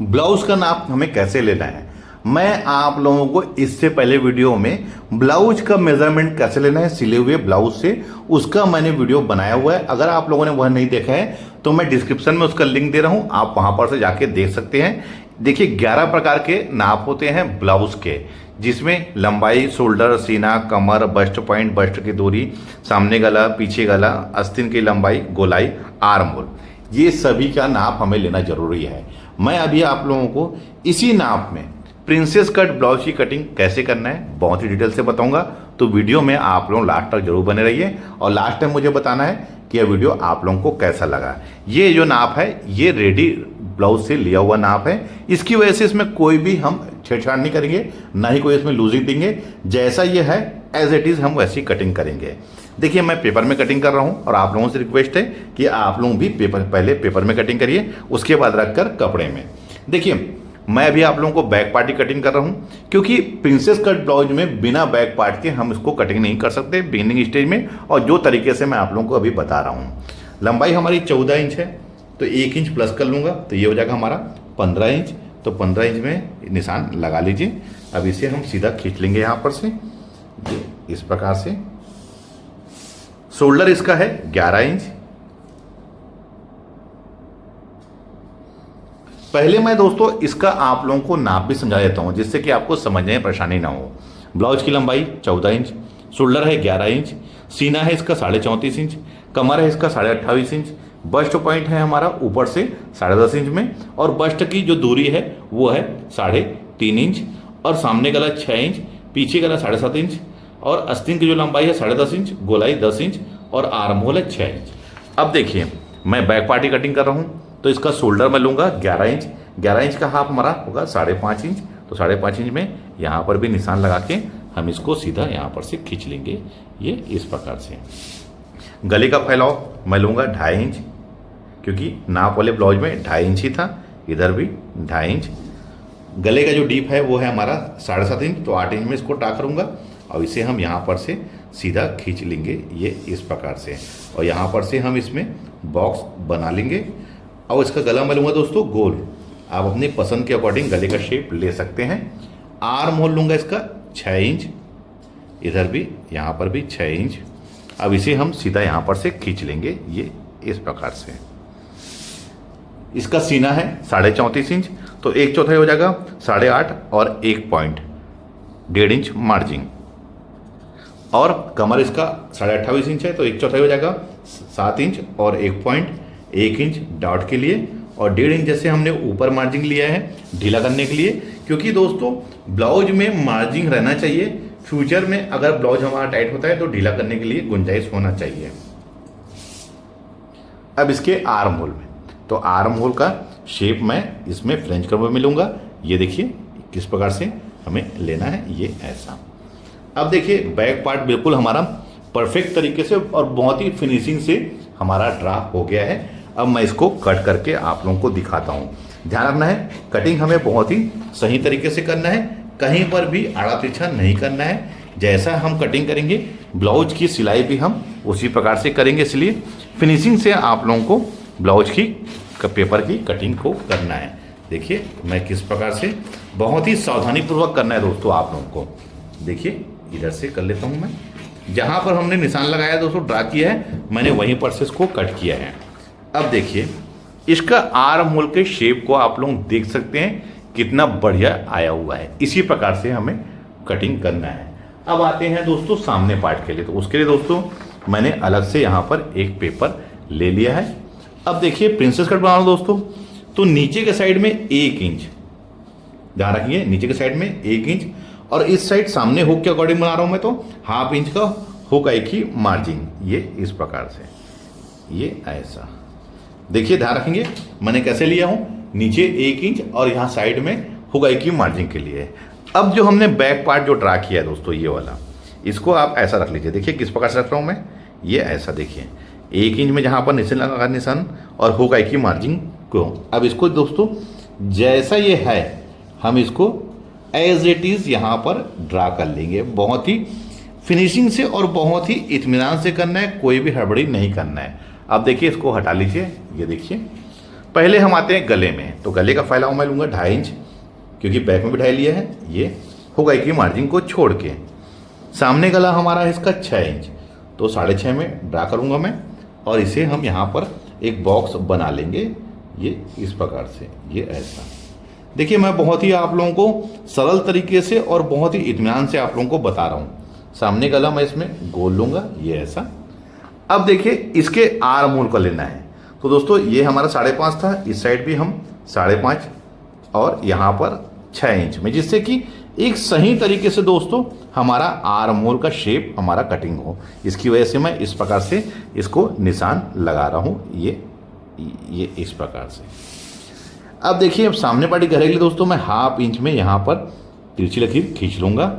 Blouse का नाप हमें कैसे लेना है। मैं आप लोगों को इससे पहले वीडियो में ब्लाउज का मेजरमेंट कैसे लेना है सिले हुए ब्लाउज से, उसका मैंने वीडियो बनाया हुआ है। अगर आप लोगों ने वह नहीं देखा है तो मैं डिस्क्रिप्शन में उसका लिंक दे रहा हूं, आप वहां पर से जाके देख सकते हैं। देखिए 11 प्रकार के नाप होते हैं ब्लाउज के, जिसमें लंबाई, शोल्डर, सीना, कमर, बस्ट पॉइंट, बस्ट की दूरी, सामने गला, पीछे गला, आस्तीन की लंबाई, गोलाई, आर्म होल, ये सभी का नाप हमें लेना जरूरी है। मैं अभी आप लोगों को इसी नाप में प्रिंसेस कट ब्लाउज की कटिंग कैसे करना है बहुत ही डिटेल से बताऊंगा, तो वीडियो में आप लोग लास्ट तक जरूर बने रहिए और लास्ट टाइम मुझे बताना है कि यह वीडियो आप लोगों को कैसा लगा। ये जो नाप है ये रेडी ब्लाउज से लिया हुआ नाप है, इसकी वजह से इसमें कोई भी हम छेड़छाड़ नहीं करेंगे, ना ही कोई इसमें लूजिंग देंगे। जैसा ये है एज इट इज हम वैसी कटिंग करेंगे। देखिए मैं पेपर में कटिंग कर रहा हूं और आप लोगों से रिक्वेस्ट है कि आप लोग भी पहले पेपर में कटिंग करिए, उसके बाद रखकर कपड़े में। देखिए मैं अभी आप लोगों को बैक पार्ट की कटिंग कर रहा हूं, क्योंकि प्रिंसेस कट ब्लाउज में बिना बैक पार्ट के हम इसको कटिंग नहीं कर सकते बिगिनिंग स्टेज में, और जो तरीके से मैं आप लोगों को अभी बता रहा हूं। लंबाई हमारी 14 इंच है, तो 1 इंच प्लस कर लूंगा तो ये हो जाएगा हमारा 15 इंच। तो 15 इंच में निशान लगा लीजिए। अब इसे हम सीधा खींच लेंगे यहां पर से, ये इस प्रकार से। शोल्डर इसका है 11 इंच। पहले मैं दोस्तों इसका आप लोगों को नाप भी समझा देता हूं, जिससे कि आपको समझने में परेशानी ना हो। ब्लाउज की लंबाई 14 इंच, शोल्डर है 11 इंच, सीना है इसका 34.5 इंच, कमर है इसका 28.5 इंच, बस्ट पॉइंट है हमारा ऊपर से 10.5 इंच में, और बस्ट की जो दूरी है वो है 3.5 इंच, और सामने गला 6 इंच, पीछे गला 7.5 इंच, और आस्तीन की जो लंबाई है 10.5 इंच, गोलाई 10 इंच, और आर्म होल है 6 इंच। अब देखिए मैं बैक पार्टी कटिंग कर रहा हूं, तो इसका शोल्डर मैं लूंगा 11 इंच। 11 इंच का हाफ हमारा होगा 5.5 इंच, तो 5.5 इंच में यहां पर भी निशान लगा के हम इसको सीधा यहां पर से खींच लेंगे, ये इस प्रकार से। गले का फैलाव मैं लूंगा 2.5 इंच, क्योंकि नाप वाले ब्लाउज में 2.5 इंच ही था, इधर भी 2.5 इंच। गले का जो डीप है वो है हमारा 7.5 इंच, तो 8 इंच में इसको टाक करूंगा और इसे हम यहाँ पर से सीधा खींच लेंगे, ये इस प्रकार से। और यहाँ पर से हम इसमें बॉक्स बना लेंगे। और इसका गला मैं लूंगा दोस्तों गोल, आप अपनी पसंद के अकॉर्डिंग गले का शेप ले सकते हैं। आर्म होल लूंगा इसका 6 इंच, इधर भी यहाँ पर भी 6 इंच। अब इसे हम सीधा यहाँ पर से खींच लेंगे, ये इस प्रकार से। इसका सीना है 34.5 इंच, तो 1/4 हो जाएगा 8.5 और 1 पॉइंट 1.5 इंच मार्जिन। और कमर इसका 28.5 इंच है, तो 1/4 हो जाएगा 7 इंच और 1 पॉइंट 1 इंच डॉट के लिए, और 1.5 इंच जैसे हमने ऊपर मार्जिन लिया है ढीला करने के लिए, क्योंकि दोस्तों ब्लाउज में मार्जिन रहना चाहिए। फ्यूचर में अगर ब्लाउज हमारा टाइट होता है तो ढीला करने के लिए गुंजाइश होना चाहिए। अब इसके आर्म होल में, तो आर्म होल का शेप मैं इसमें फ्रेंच कर्व में लूंगा। ये देखिए किस प्रकार से हमें लेना है, ये ऐसा। अब देखिए बैक पार्ट बिल्कुल हमारा परफेक्ट तरीके से और बहुत ही फिनिशिंग से हमारा ड्रा हो गया है। अब मैं इसको कट करके आप लोगों को दिखाता हूं। ध्यान रखना है कटिंग हमें बहुत ही सही तरीके से करना है, कहीं पर भी आड़ा तिरछा नहीं करना है। जैसा हम कटिंग करेंगे ब्लाउज की सिलाई भी हम उसी प्रकार से करेंगे, इसलिए फिनिशिंग से आप लोगों को ब्लाउज की पेपर की कटिंग को करना है। देखिए मैं किस प्रकार से बहुत ही सावधानी पूर्वक करना है दोस्तों आप लोगों को। देखिए इधर से कर लेता हूं मैं, जहां पर हमने निशान लगाया दोस्तों ड्रा किया है मैंने वहीं पर से इसको कट किया है। अब देखिए इसका आर्म होल के शेप को आप लोग देख सकते हैं कितना बढ़िया आया हुआ है। इसी प्रकार से हमें कटिंग करना है। अब आते हैं दोस्तों सामने पार्ट के लिए, तो उसके लिए दोस्तों मैंने अलग से यहाँ पर एक पेपर ले लिया है। अब देखिए प्रिंसेस कट बनाना दोस्तों, तो नीचे के साइड में 1 इंच, ध्यान रखिए नीचे के साइड में 1 इंच, और इस साइड सामने हुक के अकॉर्डिंग बना रहा हूं मैं, तो 1/2 इंच का हुक एक ही मार्जिन, ये इस प्रकार से, ये ऐसा। देखिए ध्यान रखेंगे मैंने कैसे लिया हूं, नीचे 1 इंच और यहाँ साइड में हुक एक ही मार्जिन के लिए। अब जो हमने बैक पार्ट जो ड्रा किया है दोस्तों ये वाला, इसको आप ऐसा रख लीजिए। देखिए किस प्रकार से रख रहा हूं मैं, ये ऐसा। देखिए 1 इंच में जहां पर निशान लगा निशान और हुक एक ही मार्जिन को। अब इसको दोस्तों जैसा ये है हम इसको एज इट इज यहां पर ड्रा कर लेंगे। बहुत ही फिनिशिंग से और बहुत ही इत्मीनान से करना है, कोई भी हड़बड़ी नहीं करना है। अब देखिए इसको हटा लीजिए, ये देखिए पहले हम आते हैं गले में। तो गले का फैलाव मैं लूँगा 2.5 इंच, क्योंकि बैक में भी 2.5 लिया है, ये होगा एक ही मार्जिन को छोड़ के। सामने गला हमारा है इसका 6 इंच, तो 6.5 में ड्रा करूँगा मैं, और इसे हम यहाँ पर एक बॉक्स बना लेंगे, ये इस प्रकार से, ये ऐसा। देखिए मैं बहुत ही आप लोगों को सरल तरीके से और बहुत ही इत्मीनान से आप लोगों को बता रहा हूँ। सामने गला मैं इसमें गोल लूँगा, ये ऐसा। अब देखिए इसके आर्म होल का लेना है। तो दोस्तों ये हमारा 5.5 था, इस साइड भी हम 5.5 और यहाँ पर 6 इंच में, जिससे कि एक सही तरीके से दोस्तों हमारा आर्म होल का शेप हमारा कटिंग हो। इसकी वजह से मैं इस प्रकार से इसको निशान लगा रहा हूँ, ये इस प्रकार से। अब देखिए अब सामने पार्टी करने के लिए दोस्तों मैं 1/2 इंच में यहाँ पर तिरछी लकीर खींच लूँगा।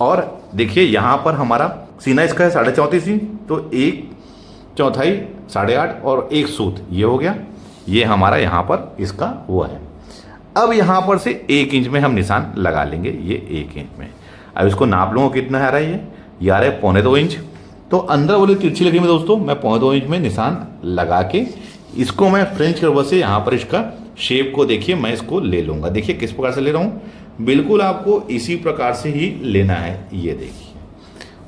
और देखिए यहाँ पर हमारा सीना इसका है 34.5 इंच, तो 1/4 8.5 और 1 सूत, ये हो गया। ये हमारा यहाँ पर इसका वो है। अब यहाँ पर से 1 इंच में हम निशान लगा लेंगे, ये 1 इंच में। अब इसको नाप लूँगा कितना आ रहा है, ये आ रहा है 1.25 इंच। तो अंदर वाली तिरछी लकीर में दोस्तों मैं 1.25 इंच में निशान लगा के इसको मैं फ्रेंच कर्व से यहाँ पर इसका शेप को देखिए मैं इसको ले लूँगा। देखिए किस प्रकार से ले रहा हूँ, बिल्कुल आपको इसी प्रकार से ही लेना है, ये देखिए।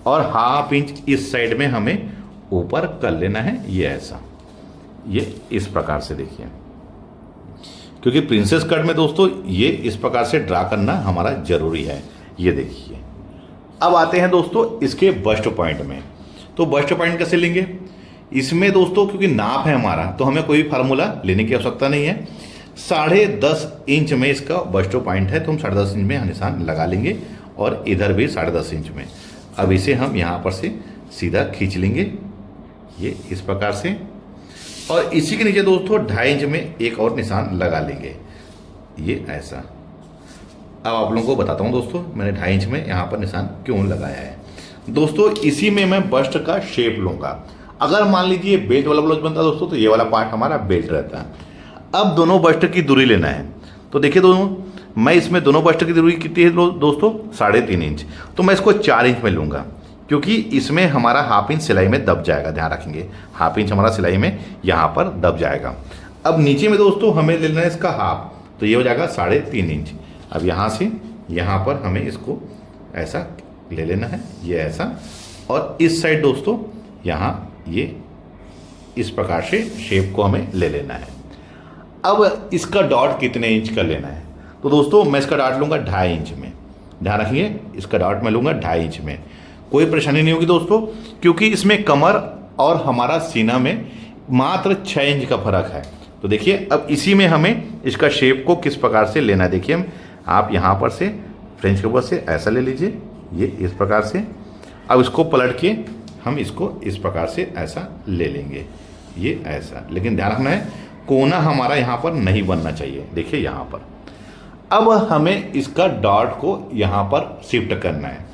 और 1/2 इंच इस साइड में हमें ऊपर कर लेना है, ये ऐसा, ये इस प्रकार से देखिए। क्योंकि प्रिंसेस कट में दोस्तों ये इस प्रकार से ड्रा करना हमारा जरूरी है, ये देखिए। अब आते हैं दोस्तों इसके बस्ट पॉइंट में। तो बस्ट पॉइंट कैसे लेंगे इसमें दोस्तों, क्योंकि नाप है हमारा तो हमें कोई फार्मूला लेने की आवश्यकता नहीं है। 10.5 इंच में इसका बस्ट पॉइंट है, तो हम 10.5 इंच में निशान लगा लेंगे और इधर भी 10.5 इंच में। अब इसे हम यहाँ पर से सीधा खींच लेंगे, ये इस प्रकार से। और इसी के नीचे दोस्तों 2.5 इंच में एक और निशान लगा लेंगे, ये ऐसा। अब आप लोगों को बताता हूँ दोस्तों मैंने 2.5 इंच में यहाँ पर निशान क्यों लगाया है। दोस्तों इसी में मैं बस्ट का शेप लूँगा। अगर मान लीजिए बेल्ट वाला ब्लाउज बनता है दोस्तों, तो ये वाला पार्ट हमारा बेल्ट रहता है। अब दोनों बस्ट की दूरी लेना है। तो देखिए दोनों, मैं इसमें दोनों बस्ट की दूरी कितनी है दोस्तों, 3.5 इंच। तो मैं इसको 4 इंच में लूँगा, क्योंकि इसमें हमारा 1/2 इंच सिलाई में दब जाएगा, ध्यान रखेंगे 1/2 इंच हमारा सिलाई में यहाँ पर दब जाएगा। अब नीचे में दोस्तों हमें लेना है इसका 1/2, तो ये हो जाएगा 3.5 इंच। अब यहाँ से यहाँ पर हमें इसको ऐसा ले लेना है, ये ऐसा। और इस साइड दोस्तों यहाँ ये इस प्रकार से शेप को हमें ले लेना है। अब इसका डॉट कितने इंच का लेना है, तो दोस्तों मैं इसका डॉट लूँगा 2.5 इंच में, ध्यान रखिए इसका डॉट मैं लूँगा 2.5 इंच में। कोई परेशानी नहीं होगी दोस्तों, क्योंकि इसमें कमर और हमारा सीना में मात्र 6 इंच का फर्क है। तो देखिए अब इसी में हमें इसका शेप को किस प्रकार से लेना है, देखिए हम आप यहाँ पर से फ्रेंच कर्व से ऐसा ले लीजिए, ये इस प्रकार से। अब इसको पलट के हम इसको इस प्रकार से ऐसा ले लेंगे, ये ऐसा। लेकिन ध्यान रखना है कोना हमारा यहाँ पर नहीं बनना चाहिए, देखिए यहाँ पर। अब हमें इसका डॉट को यहाँ पर शिफ्ट करना है।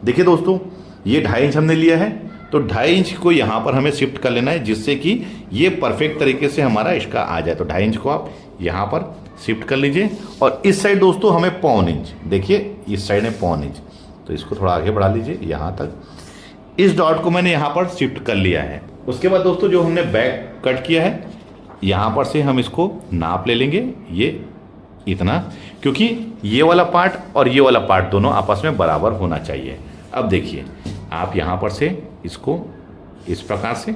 देखिए दोस्तों ये 2.5 इंच हमने लिया है, तो 2.5 इंच को यहाँ पर हमें शिफ्ट कर लेना है, जिससे कि ये परफेक्ट तरीके से हमारा इसका आ जाए। तो 2.5 इंच को आप यहाँ पर शिफ्ट कर लीजिए। और इस साइड दोस्तों हमें 1/4 इंच, देखिए इस साइड में 1/4 इंच, तो इसको थोड़ा आगे बढ़ा लीजिए यहाँ तक। इस डॉट को मैंने यहाँ पर शिफ्ट कर लिया है। उसके बाद दोस्तों जो हमने बैक कट किया है, यहाँ पर से हम इसको नाप ले लेंगे, ये इतना, क्योंकि ये वाला पार्ट और ये वाला पार्ट दोनों आपस में बराबर होना चाहिए। अब देखिए आप यहाँ पर से इसको इस प्रकार से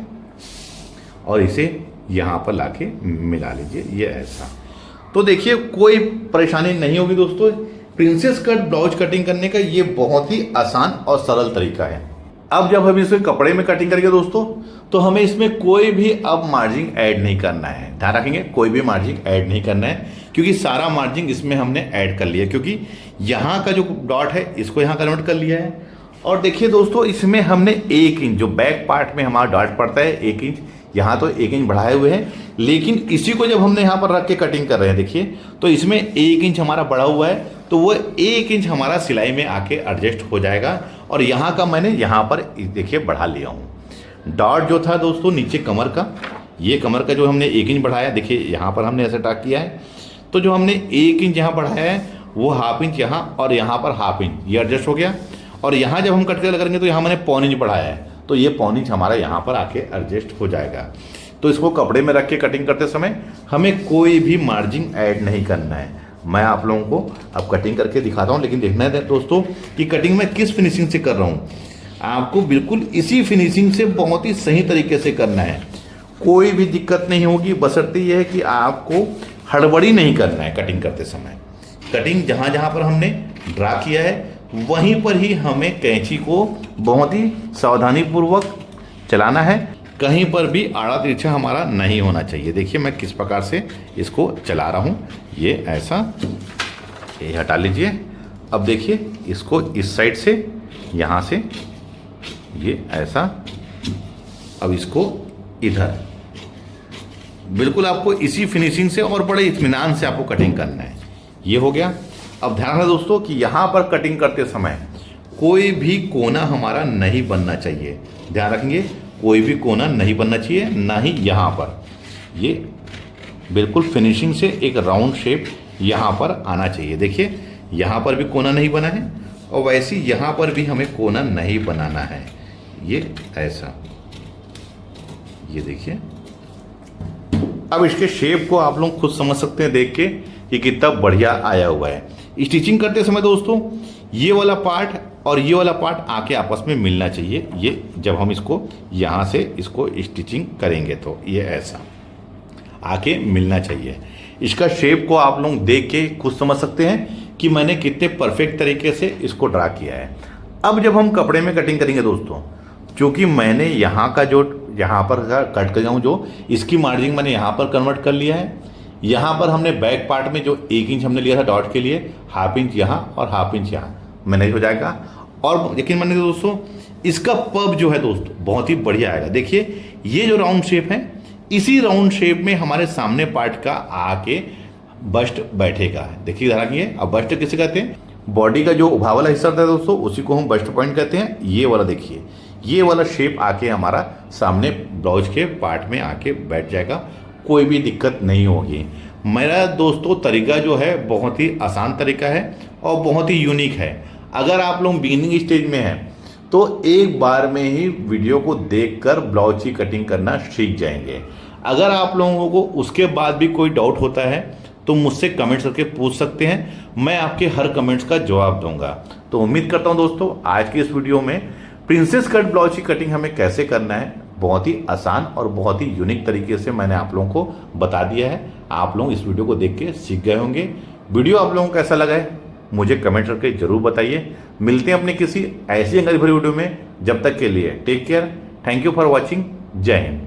और इसे यहाँ पर लाके मिला लीजिए, ये ऐसा। तो देखिए कोई परेशानी नहीं होगी दोस्तों। प्रिंसेस कट ब्लाउज कटिंग करने का ये बहुत ही आसान और सरल तरीका है। अब जब हम इसे कपड़े में कटिंग करेंगे दोस्तों, तो हमें इसमें कोई भी अब मार्जिन ऐड नहीं करना है, ध्यान रखेंगे कोई भी मार्जिन ऐड नहीं करना है, क्योंकि सारा मार्जिन इसमें हमने ऐड कर लिया। क्योंकि यहाँ का जो डॉट है इसको यहाँ कन्वर्ट कर लिया है। और देखिए दोस्तों इसमें हमने 1 इंच, जो बैक पार्ट में हमारा डॉट पड़ता है 1 इंच, यहाँ तो 1 इंच बढ़ाए हुए हैं, लेकिन इसी को जब हमने यहाँ पर रख के कटिंग कर रहे हैं देखिए, तो इसमें 1 इंच हमारा बढ़ा हुआ है, तो वो 1 इंच हमारा सिलाई में आके एडजस्ट हो जाएगा। और यहाँ का मैंने यहाँ पर देखिए बढ़ा लिया हूँ। डॉट जो था दोस्तों नीचे कमर का, ये कमर का जो हमने 1 इंच बढ़ाया, देखिए यहाँ पर हमने ऐसा टाक किया है, तो जो हमने 1 इंच यहाँ बढ़ाया है वो 1/2 इंच यहाँ और यहाँ पर 1/2 इंच ये एडजस्ट हो गया। और यहाँ जब हम कट कर करेंगे तो यहाँ मैंने 1/4 इंच बढ़ाया है, तो ये 1/4 इंच हमारा यहाँ पर आके एडजस्ट हो जाएगा। तो इसको कपड़े में रख के कटिंग करते समय हमें कोई भी मार्जिन ऐड नहीं करना है। मैं आप लोगों को अब कटिंग करके दिखाता हूँ, लेकिन देखना है दोस्तों कि कटिंग मैं किस फिनिशिंग से कर रहा हूँ। आपको बिल्कुल इसी फिनिशिंग से बहुत ही सही तरीके से करना है, कोई भी दिक्कत नहीं होगी, बशर्ते यह है कि आपको हड़बड़ी नहीं करना है कटिंग करते समय। कटिंग जहाँ जहाँ पर हमने ड्रा किया है वहीं पर ही हमें कैंची को बहुत ही सावधानीपूर्वक चलाना है, कहीं पर भी आड़ा तिरछा हमारा नहीं होना चाहिए। देखिए मैं किस प्रकार से इसको चला रहा हूँ, ये ऐसा, ये हटा लीजिए। अब देखिए इसको इस साइड से, यहाँ से ये ऐसा, अब इसको इधर, बिल्कुल आपको इसी फिनिशिंग से और बड़े इत्मीनान से आपको कटिंग करना है। ये हो गया। अब ध्यान रखना दोस्तों कि यहाँ पर कटिंग करते समय कोई भी कोना हमारा नहीं बनना चाहिए। ध्यान रखेंगे, कोई भी कोना नहीं बनना चाहिए, ना ही यहाँ पर। ये बिल्कुल फिनिशिंग से एक राउंड शेप यहाँ पर आना चाहिए। देखिए यहाँ पर भी कोना नहीं बना है और वैसे यहाँ पर भी हमें कोना नहीं बनाना है। ये ऐसा, ये देखिए। अब इसके शेप को आप लोग खुद समझ सकते हैं देख के कि कितना बढ़िया आया हुआ है। स्टिचिंग करते समय दोस्तों ये वाला पार्ट और ये वाला पार्ट आके आपस में मिलना चाहिए। ये जब हम इसको यहाँ से इसको स्टिचिंग करेंगे तो ये ऐसा आके मिलना चाहिए। इसका शेप को आप लोग देख के खुद समझ सकते हैं कि मैंने कितने परफेक्ट तरीके से इसको ड्रा किया है। अब जब हम कपड़े में कटिंग करेंगे दोस्तों, क्योंकि मैंने यहाँ का जो यहाँ पर कट कर हूँ, जो इसकी मार्जिन मैंने यहाँ पर कन्वर्ट कर लिया है। यहाँ पर हमने बैक पार्ट में जो 1 इंच हमने लिया था डॉट के लिए, ½ इंच यहाँ और ½ इंच यहाँ मैनेज हो जाएगा। और यकीन मानिए दोस्तों इसका पब जो है दोस्तों बहुत ही बढ़िया आएगा। देखिए ये जो राउंड शेप है, इसी राउंड शेप में हमारे सामने पार्ट का आके बस्ट बैठेगा। देखिए ध्यान रखिए। अब बस्ट किसे कहते हैं? बॉडी का जो उभा वाला हिस्सा होता है दोस्तों, उसी को हम बस्ट पॉइंट कहते हैं। ये वाला देखिए, ये वाला शेप आके हमारा सामने ब्लाउज के पार्ट में आके बैठ जाएगा, कोई भी दिक्कत नहीं होगी। मेरा दोस्तों तरीका जो है बहुत ही आसान तरीका है और बहुत ही यूनिक है। अगर आप लोग बिगिनिंग स्टेज में हैं तो एक बार में ही वीडियो को देखकर ब्लाउज की कटिंग करना सीख जाएंगे। अगर आप लोगों को उसके बाद भी कोई डाउट होता है तो मुझसे कमेंट्स करके पूछ सकते हैं, मैं आपके हर कमेंट्स का जवाब दूंगा। तो उम्मीद करता हूं दोस्तों आज की इस वीडियो में प्रिंसेस कट ब्लाउज की कटिंग हमें कैसे करना है बहुत ही आसान और बहुत ही यूनिक तरीके से मैंने आप लोगों को बता दिया है। आप लोग इस वीडियो को देख के सीख गए होंगे। वीडियो आप लोगों को कैसा लगा है मुझे कमेंट करके जरूर बताइए। मिलते हैं अपने किसी ऐसी अंग्रेजी भरी वीडियो में। जब तक के लिए take care, thank you for watching, जय हिंद।